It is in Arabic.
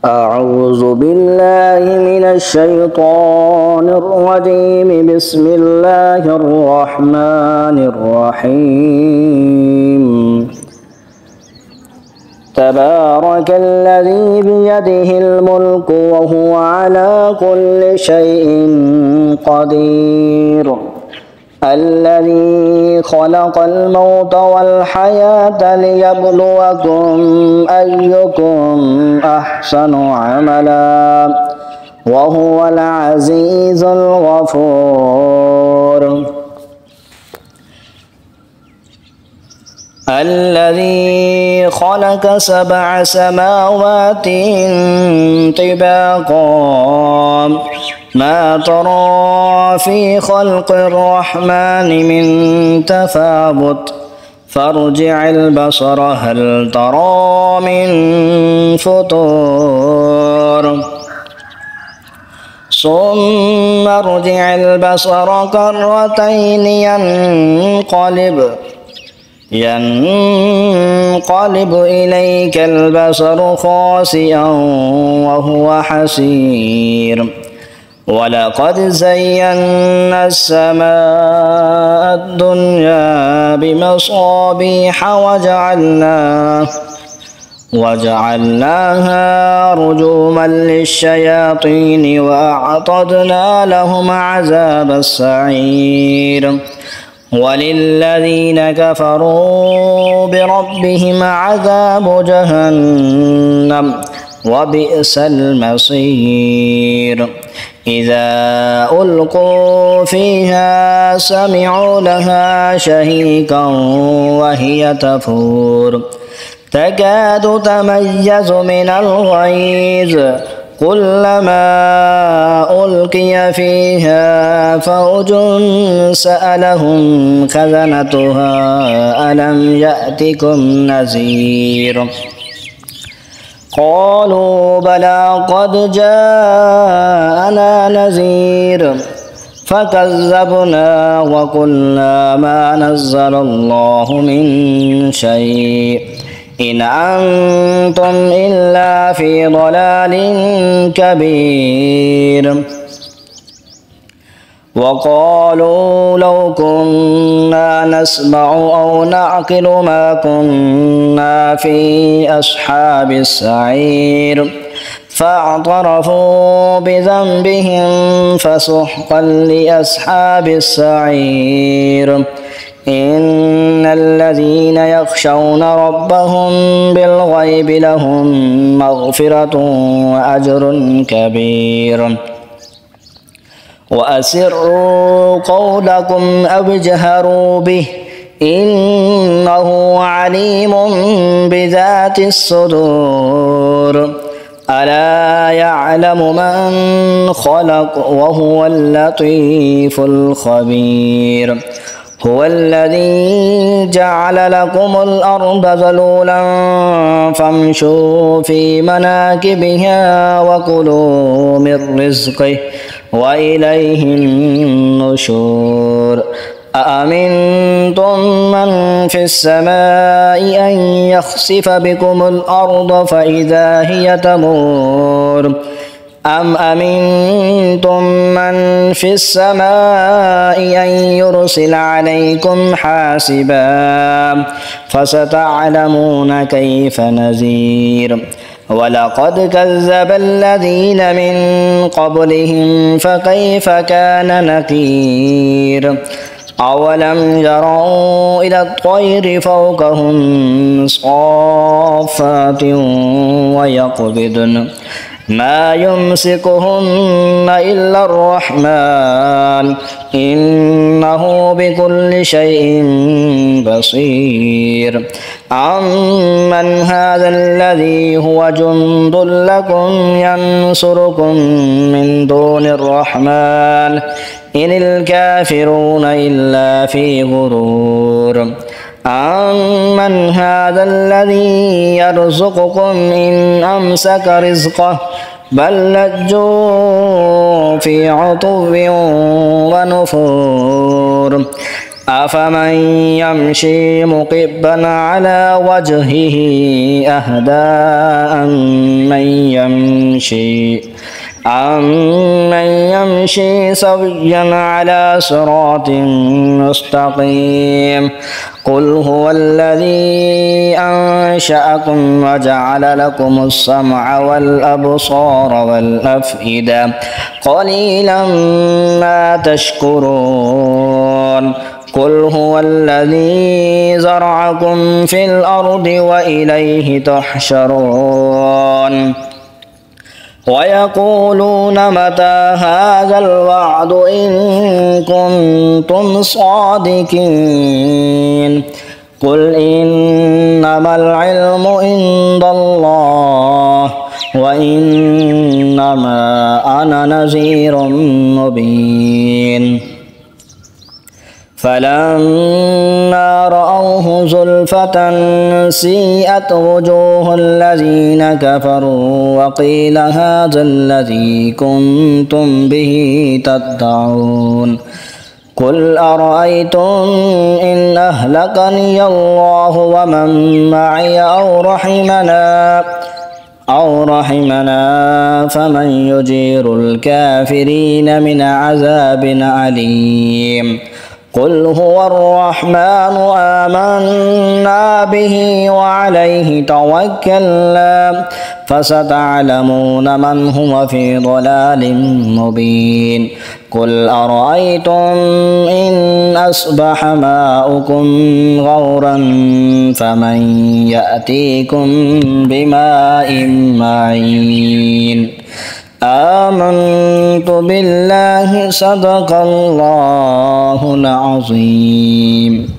أعوذ بالله من الشيطان الرجيم. بسم الله الرحمن الرحيم. تبارك الذي بيده الملك وهو على كل شيء قدير. الذي خلق الموت والحياة ليبلوكم أيكم أحسن عملا وهو العزيز الغفور. الذي خلق 7 سماوات طباقا ما ترى في خلق الرحمن من تفاوت فارجع البصر هل ترى من فطور ثم ارجع البصر كرتين ينقلب إليك البصر خاسئا وهو حسير. ولقد زينا السماء الدنيا بمصابيح وجعلناها رجوما للشياطين وأعتدنا لهم عذاب السعير. وللذين كفروا بربهم عذاب جهنم وبئس المصير. إذا ألقوا فيها سمعوا لها شهيقا وهي تفور تكاد تميز من الغيظ كلما ألقي فيها فوج سألهم خزنتها ألم يأتكم نذير قالوا بلى قد جاءنا نذير فكذبنا وقلنا ما نزل الله من شيء إن أنتم إلا في ضلال كبير. وقالوا لو كنا نسمع أو نعقل ما كنا في أصحاب السعير فاعترفوا بذنبهم فسحقا لأصحاب السعير. إن الذين يخشون ربهم بالغيب لهم مغفرة وأجر كبير. وأسروا قولكم أو اجهروا به إنه عليم بذات الصدور. ألا يعلم من خلق وهو اللطيف الخبير. هو الذي جعل لكم الأرض ذلولا فامشوا في مناكبها وكلوا من رزقه وإليه النشور. أأمنتم من في السماء أن يخسف بكم الأرض فإذا هي تمور أم أمنتم من في السماء أن يرسل عليكم حاسبا فستعلمون كيف نذير. ولقد كذب الذين من قبلهم فكيف كان نكير. أولم يروا إلى الطير فوقهم صافات ويقبضن ما يمسكهن إلا الرحمن إنه بكل شيء بصير. أمن هذا الذي هو جند لكم ينصركم من دون الرحمن إن الكافرون إلا في غرور. أمن هذا الذي يرزقكم إن أمسك رزقه بل لجوا في عتو ونفور. أفمن يمشي مكبا على وجهه أهدى أمن يمشي سويا على صراط مستقيم قل هو الذي أنشأكم وجعل لكم السمع والأبصار والأفئدة قليلا ما تشكرون قل هو الذي زرعكم في الأرض وإليه تحشرون ويقولون متى هذا الوعد إن كنتم صادقين قل إنما العلم عند الله وإنما أنا نذير مبين فلما رأوه زلفة سيئت وجوه الذين كفروا وقيل هذا الذي كنتم به تدعون قل أرأيتم إن أهلكني الله ومن معي أو رحمنا فمن يجير الكافرين من عذاب أليم قل هو الرحمن آمنا به وعليه توكلنا فستعلمون من هو في ضلال مبين قل أرأيتم إن أصبح ماؤكم غورا فمن يأتيكم بماء معين آمنت بالله صدق الله العظيم.